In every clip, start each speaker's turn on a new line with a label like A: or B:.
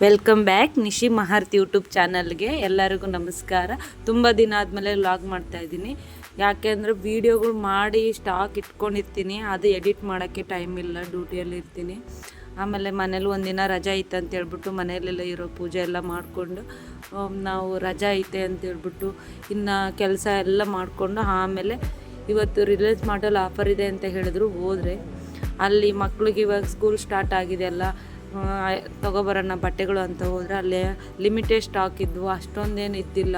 A: Welcome back ನಿಶಿ ಮಹಾರ್ತಿ YouTube ಚಾನಲ್ಗೆ ಎಲ್ಲರಿಗೂ ನಮಸ್ಕಾರ. ತುಂಬ ದಿನ ಆದಮೇಲೆ ವ್ಲಾಗ್ ಮಾಡ್ತಾಯಿದ್ದೀನಿ. ಯಾಕೆ ಅಂದರೆ ವೀಡಿಯೋಗಳು ಮಾಡಿ ಸ್ಟಾಕ್ ಇಟ್ಕೊಂಡಿರ್ತೀನಿ, ಅದು ಎಡಿಟ್ ಮಾಡೋಕ್ಕೆ ಟೈಮ್ ಇಲ್ಲ, ಡ್ಯೂಟಿಯಲ್ಲಿ ಇರ್ತೀನಿ. ಆಮೇಲೆ ಮನೇಲಿ ಒಂದಿನ ರಜಾ ಐತೆ ಅಂತ ಹೇಳ್ಬಿಟ್ಟು ಮನೆಯಲ್ಲೆಲ್ಲ ಇರೋ ಪೂಜೆ ಎಲ್ಲ ಮಾಡಿಕೊಂಡು ನಾವು ರಜಾ ಐತೆ ಅಂತ ಹೇಳ್ಬಿಟ್ಟು ಇನ್ನು ಕೆಲಸ ಎಲ್ಲ ಮಾಡಿಕೊಂಡು ಆಮೇಲೆ ಇವತ್ತು ರಿಲಯನ್ಸ್ ಮಾರ್ಟಲ್ಲಿ ಆಫರ್ ಇದೆ ಅಂತ ಹೇಳಿದ್ರು ಹೋದರೆ, ಅಲ್ಲಿ ಮಕ್ಳಿಗೆ ಇವಾಗ ಸ್ಕೂಲ್ ಸ್ಟಾರ್ಟ್ ಆಗಿದೆ ಅಲ್ಲ, ತೊಗೊಬರೋಣ ಬಟ್ಟೆಗಳು ಅಂತ ಹೋದರೆ ಅಲ್ಲೇ ಲಿಮಿಟೆಡ್ ಸ್ಟಾಕ್ ಇದ್ವು, ಅಷ್ಟೊಂದೇನು ಇದ್ದಿಲ್ಲ.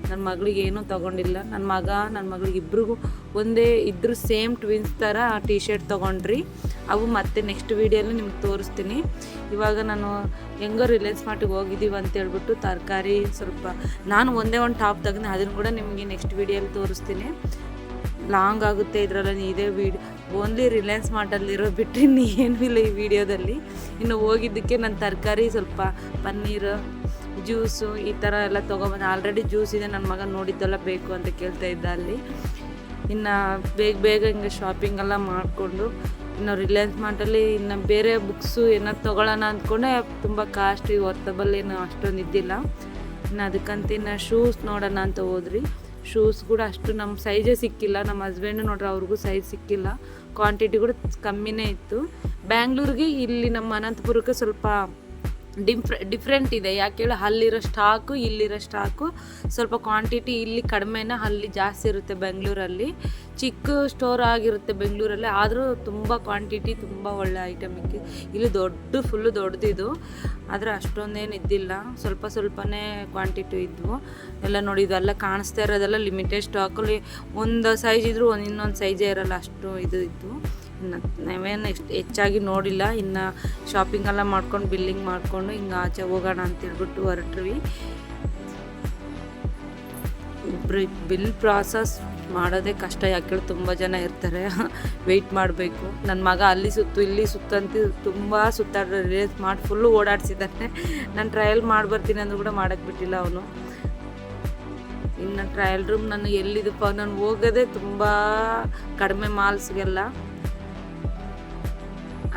A: ನನ್ನ ಮಗಳಿಗೆ ಏನೂ ತೊಗೊಂಡಿಲ್ಲ. ನನ್ನ ಮಗಳಿಗೆ ಇಬ್ರಿಗೂ ಒಂದೇ ಇದ್ದರೂ ಸೇಮ್ ಟ್ವಿನ್ಸ್ ಥರ ಟಿ ಶರ್ಟ್ ತೊಗೊಂಡ್ರಿ. ಅವು ಮತ್ತೆ ನೆಕ್ಸ್ಟ್ ವೀಡಿಯೋಲಿ ನಿಮ್ಗೆ ತೋರಿಸ್ತೀನಿ. ಇವಾಗ ನಾನು ಹೆಂಗೋ ರಿಲಯನ್ಸ್ ಮಾರ್ಟಿಗೆ ಹೋಗಿದ್ದೀವಿ ಅಂತ ಹೇಳ್ಬಿಟ್ಟು ತರಕಾರಿ ಸ್ವಲ್ಪ ನಾನು ಒಂದೇ ಒಂದು ಟಾಪ್ ತೆಗೆದು ಅದನ್ನು ಕೂಡ ನಿಮಗೆ ನೆಕ್ಸ್ಟ್ ವೀಡಿಯೋಲಿ ತೋರಿಸ್ತೀನಿ. ಲಾಂಗ್ ಆಗುತ್ತೆ ಇದರಲ್ಲಿ ಇದೇ ವೀಡಿಯೋ, ಓನ್ಲಿ ರಿಲಯನ್ಸ್ ಮಾರ್ಟಲ್ಲಿರೋ ಬಿಟ್ಟರೆ ಇನ್ನೇನೂ ಇಲ್ಲ ಈ ವಿಡಿಯೋದಲ್ಲಿ. ಇನ್ನು ಹೋಗಿದ್ದಕ್ಕೆ ನಾನು ತರಕಾರಿ ಸ್ವಲ್ಪ ಪನ್ನೀರು, ಜ್ಯೂಸು ಈ ಥರ ಎಲ್ಲ ತೊಗೊಬಂದು. ಆಲ್ರೆಡಿ ಜ್ಯೂಸ್ ಇದೆ, ನನ್ನ ಮಗ ನೋಡಿದ್ದೆಲ್ಲ ಬೇಕು ಅಂತ ಕೇಳ್ತಾ ಇದ್ದ ಅಲ್ಲಿ. ಇನ್ನು ಬೇಗ ಹಿಂಗೆ ಶಾಪಿಂಗೆಲ್ಲ ಮಾಡಿಕೊಂಡು ಇನ್ನು ರಿಲಯನ್ಸ್ ಮಾರ್ಟಲ್ಲಿ ಇನ್ನು ಬೇರೆ ಬುಕ್ಸು ಏನಾದ್ರು ತೊಗೊಳ್ಳೋಣ ಅಂದ್ಕೊಂಡೆ, ತುಂಬ ಕಾಸ್ಟ್ಲಿ ವರ್ತಬಲ್ ಏನು ಅಷ್ಟೊಂದು ಇದ್ದಿಲ್ಲ. ಇನ್ನು ಅದಕ್ಕಂತ ಇನ್ನು ಶೂಸ್ ನೋಡೋಣ ಅಂತ ಹೋದ್ರಿ. ಶೂಸ್ ಕೂಡ ಅಷ್ಟು ನಮ್ಮ ಸೈಜೇ ಸಿಕ್ಕಿಲ್ಲ. ನಮ್ಮ ಹಸ್ಬೆಂಡು ನೋಡ್ರಿ, ಅವ್ರಿಗೂ ಸೈಜ್ ಸಿಕ್ಕಿಲ್ಲ. ಕ್ವಾಂಟಿಟಿ ಕೂಡ ಕಮ್ಮಿನೇ ಇತ್ತು. ಬ್ಯಾಂಗ್ಳೂರಿಗೆ ಇಲ್ಲಿ ನಮ್ಮ ಅನಂತಪುರಕ್ಕೆ ಸ್ವಲ್ಪ ಡಿಫ್ರೆಂಟ್ ಇದೆ. ಯಾಕೆ ಹೇಳಿ, ಅಲ್ಲಿರೋ ಸ್ಟಾಕು ಇಲ್ಲಿರೋ ಸ್ಟಾಕು ಸ್ವಲ್ಪ ಕ್ವಾಂಟಿಟಿ ಇಲ್ಲಿ ಕಡಿಮೆನ, ಅಲ್ಲಿ ಜಾಸ್ತಿ ಇರುತ್ತೆ. ಬೆಂಗಳೂರಲ್ಲಿ ಚಿಕ್ಕ ಸ್ಟೋರ್ ಆಗಿರುತ್ತೆ ಬೆಂಗಳೂರಲ್ಲಿ, ಆದರೂ ತುಂಬ ಕ್ವಾಂಟಿಟಿ, ತುಂಬ ಒಳ್ಳೆ ಐಟಮ್ ಇತ್ತು. ಇಲ್ಲಿ ಫುಲ್ಲು ದೊಡ್ಡದಿದು, ಆದರೆ ಅಷ್ಟೊಂದೇನು ಇದ್ದಿಲ್ಲ, ಸ್ವಲ್ಪನೇ ಕ್ವಾಂಟಿಟಿ ಇದ್ವು. ಎಲ್ಲ ನೋಡಿ, ಇದೆಲ್ಲ ಕಾಣಿಸ್ತಾ ಇರೋದೆಲ್ಲ ಲಿಮಿಟೆಡ್ ಸ್ಟಾಕಲ್ಲಿ ಒಂದು ಸೈಜ್ ಇದ್ದರೂ ಇನ್ನೊಂದು ಸೈಜೇ ಇರೋಲ್ಲ, ಅಷ್ಟು ಇದು ಇತ್ತು. ಇನ್ನು ನಾವೇನು ಹೆಚ್ಚಾಗಿ ನೋಡಿಲ್ಲ. ಇನ್ನು ಶಾಪಿಂಗೆಲ್ಲ ಮಾಡ್ಕೊಂಡು ಬಿಲ್ಲಿಂಗ್ ಮಾಡಿಕೊಂಡು ಹಿಂಗೆ ಆಚೆ ಹೋಗೋಣ ಅಂತೇಳ್ಬಿಟ್ಟು ಹೊರಟ್ವಿ. ಬಿಲ್ ಪ್ರಾಸೆಸ್ ಮಾಡೋದೇ ಕಷ್ಟ. ಯಾಕೇಳಿ ತುಂಬ ಜನ ಇರ್ತಾರೆ, ವೆಯ್ಟ್ ಮಾಡಬೇಕು. ನನ್ನ ಮಗ ಅಲ್ಲಿ ಸುತ್ತು ಇಲ್ಲಿ ಸುತ್ತಂತ ತುಂಬ ಸುತ್ತಾಡ್ರೆ ರಿಲಯನ್ಸ್ ಮಾಡಿ ಫುಲ್ಲು ಓಡಾಡ್ಸಿದ್ದಾನೆ. ನಾನು ಟ್ರಯಲ್ ಮಾಡಿ ಬರ್ತೀನಿ ಅಂದರೂ ಕೂಡ ಮಾಡೋಕ್ಕೆ ಬಿಟ್ಟಿಲ್ಲ ಅವನು. ಇನ್ನು ಟ್ರಯಲ್ ರೂಮ್ ನಾನು ಎಲ್ಲಿದಪ್ಪ, ನಾನು ಹೋಗೋದೇ ತುಂಬ ಕಡಿಮೆ ಮಾಲ್ಸ್ಗೆಲ್ಲ.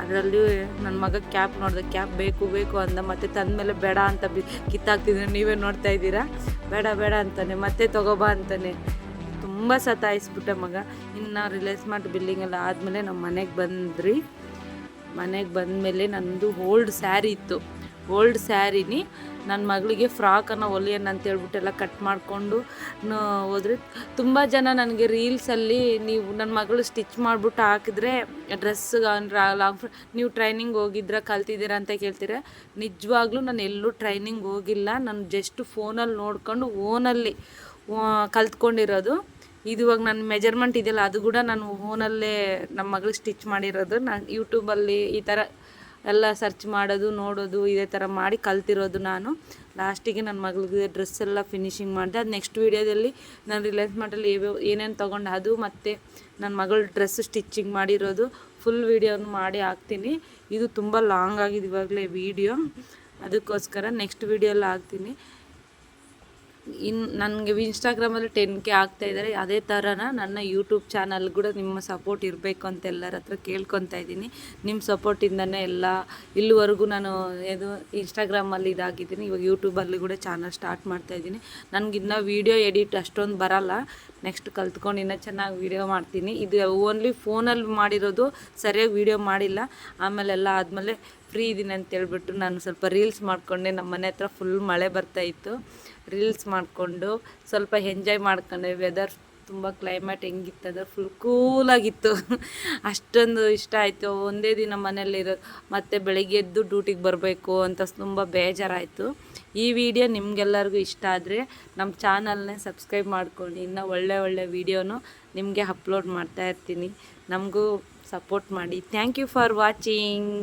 A: ಅದರಲ್ಲಿ ನನ್ನ ಮಗ ಕ್ಯಾಪ್ ನೋಡಿದೆ, ಕ್ಯಾಪ್ ಬೇಕು ಅಂದ. ಮತ್ತೆ ತಂದಮೇಲೆ ಬೇಡ ಅಂತ ಕಿತ್ತಾಕ್ತಿದ್ರೆ ನೀವೇ ನೋಡ್ತಾ ಇದ್ದೀರಾ. ಬೇಡ ಅಂತಾನೆ, ಮತ್ತೆ ತೊಗೊಬಾ ಅಂತಾನೆ. ತುಂಬ ಸತಾಯಿಸ್ಬಿಟ್ಟೆ ಮಗ. ಇನ್ನು ರಿಲಯನ್ಸ್ ಮಾರ್ಟ್ ಬಿಲ್ಲಿಂಗ್ ಎಲ್ಲ ಆದಮೇಲೆ ನಮ್ಮ ಮನೆಗೆ ಬಂದಮೇಲೆ ನನ್ನದು ಓಲ್ಡ್ ಸ್ಯಾರಿ ಇತ್ತು. ಓಲ್ಡ್ ಸ್ಯಾರಿನಿ ನನ್ನ ಮಗಳಿಗೆ ಫ್ರಾಕನ್ನು ಹೊಲಿಯೋಣ ಅಂತೇಳ್ಬಿಟ್ಟೆಲ್ಲ ಕಟ್ ಮಾಡಿಕೊಂಡು ಹೋದ್ರೆ, ತುಂಬ ಜನ ನನಗೆ ರೀಲ್ಸಲ್ಲಿ ನೀವು ನನ್ನ ಮಗಳು ಸ್ಟಿಚ್ ಮಾಡಿಬಿಟ್ಟು ಹಾಕಿದ್ರೆ ಡ್ರೆಸ್ ಲಾಂಗ್ ನೀವು ಟ್ರೈನಿಂಗ್ ಹೋಗಿದ್ದೀರಾ, ಕಲ್ತಿದ್ದೀರಾ ಅಂತ ಕೇಳ್ತೀರ. ನಿಜವಾಗ್ಲೂ ನಾನು ಎಲ್ಲೂ ಟ್ರೈನಿಂಗ್ ಹೋಗಿಲ್ಲ. ನಾನು ಜಸ್ಟ್ ಫೋನಲ್ಲಿ ನೋಡ್ಕೊಂಡು ಓನಲ್ಲಿ ಕಲ್ತ್ಕೊಂಡಿರೋದು. ಇದು ಇವಾಗ ನನ್ನ ಮೆಜರ್ಮೆಂಟ್ ಇದೆಯಲ್ಲ, ಅದು ಕೂಡ ನಾನು ಓನಲ್ಲೇ ನಮ್ಮ ಮಗಳಿಗೆ ಸ್ಟಿಚ್ ಮಾಡಿರೋದು. ನಾನು ಯೂಟ್ಯೂಬಲ್ಲಿ ಈ ಥರ ಎಲ್ಲ ಸರ್ಚ್ ಮಾಡೋದು, ನೋಡೋದು, ಇದೇ ಥರ ಮಾಡಿ ಕಲ್ತಿರೋದು ನಾನು. ಲಾಸ್ಟಿಗೆ ನನ್ನ ಮಗಳಿಗೆ ಡ್ರೆಸ್ ಎಲ್ಲ ಫಿನಿಶಿಂಗ್ ಮಾಡಿದೆ. ಅದು ನೆಕ್ಸ್ಟ್ ವೀಡಿಯೋದಲ್ಲಿ ನಾನು ರಿಲಯನ್ಸ್ ಮಾರ್ಟಲ್ಲಿ ಏನೇನು ತೊಗೊಂಡು ಅದು ಮತ್ತು ನನ್ನ ಮಗಳ ಡ್ರೆಸ್ ಸ್ಟಿಚಿಂಗ್ ಮಾಡಿರೋದು ಫುಲ್ ವೀಡಿಯೋನ ಮಾಡಿ ಹಾಕ್ತೀನಿ. ಇದು ತುಂಬ ಲಾಂಗ್ ಆಗಿದೆ ಇವಾಗಲೇ ವೀಡಿಯೋ, ಅದಕ್ಕೋಸ್ಕರ ನೆಕ್ಸ್ಟ್ ವೀಡಿಯೋಲ್ಲಿ ಹಾಕ್ತೀನಿ. ನನಗೆ ಇನ್ಸ್ಟಾಗ್ರಾಮಲ್ಲಿ 10K ಆಗ್ತಾಯಿದ್ದಾರೆ. ಅದೇ ಥರನ ನನ್ನ ಯೂಟ್ಯೂಬ್ ಚಾನಲ್ ಕೂಡ ನಿಮ್ಮ ಸಪೋರ್ಟ್ ಇರಬೇಕು ಅಂತ ಎಲ್ಲರ ಹತ್ರ ಕೇಳ್ಕೊತಾ ಇದ್ದೀನಿ. ನಿಮ್ಮ ಸಪೋರ್ಟಿಂದನೇ ಎಲ್ಲ ಇಲ್ಲಿವರೆಗೂ ನಾನು ಇನ್ಸ್ಟಾಗ್ರಾಮಲ್ಲಿ ಇದಾಗಿದ್ದೀನಿ. ಇವಾಗ ಯೂಟ್ಯೂಬಲ್ಲಿ ಕೂಡ ಚಾನಲ್ ಸ್ಟಾರ್ಟ್ ಮಾಡ್ತಾಯಿದ್ದೀನಿ. ನನಗಿನ್ನೂ ವೀಡಿಯೋ ಎಡಿಟ್ ಅಷ್ಟೊಂದು ಬರಲ್ಲ. ನೆಕ್ಸ್ಟ್ ಕಲ್ತ್ಕೊಂಡು ಇನ್ನೂ ಚೆನ್ನಾಗಿ ವೀಡಿಯೋ ಮಾಡ್ತೀನಿ. ಇದು ಓನ್ಲಿ ಫೋನಲ್ಲಿ ಮಾಡಿರೋದು, ಸರಿಯಾಗಿ ವೀಡಿಯೋ ಮಾಡಿಲ್ಲ. ಆಮೇಲೆಲ್ಲ ಆದಮೇಲೆ ಫ್ರೀ ಇದ್ದೀನಿ ಅಂತೇಳ್ಬಿಟ್ಟು ನಾನು ಸ್ವಲ್ಪ ರೀಲ್ಸ್ ಮಾಡಿಕೊಂಡೆ. ನಮ್ಮ ಮನೆ ಹತ್ರ ಫುಲ್ ಮಳೆ ಬರ್ತಾಯಿತ್ತು. ರೀಲ್ಸ್ ಮಾಡಿಕೊಂಡು ಸ್ವಲ್ಪ ಎಂಜಾಯ್ ಮಾಡ್ಕೊಂಡೆ. ವೆದರ್ ತುಂಬ ಕ್ಲೈಮೇಟ್ ಹೆಂಗಿತ್ತಂದ್ರೆ ಫುಲ್ ಕೂಲಾಗಿತ್ತು. ಅಷ್ಟೊಂದು ಇಷ್ಟ ಆಯಿತು. ಒಂದೇ ದಿನ ಮನೇಲಿರೋದು, ಮತ್ತು ಬೆಳಗ್ಗೆ ಎದ್ದು ಡ್ಯೂಟಿಗೆ ಬರಬೇಕು ಅಂತ ತುಂಬ ಬೇಜಾರಾಯಿತು. ಈ ವಿಡಿಯೋ ನಿಮಗೆಲ್ಲರಿಗೂ ಇಷ್ಟ ಆದರೆ ನಮ್ಮ ಚಾನಲ್ನೇ ಸಬ್ಸ್ಕ್ರೈಬ್ ಮಾಡ್ಕೊಂಡು ಇನ್ನೂ ಒಳ್ಳೆ ವೀಡಿಯೋನು ನಿಮಗೆ ಅಪ್ಲೋಡ್ ಮಾಡ್ತಾಯಿರ್ತೀನಿ. ನಮಗೂ ಸಪೋರ್ಟ್ ಮಾಡಿ. Thank you for watching.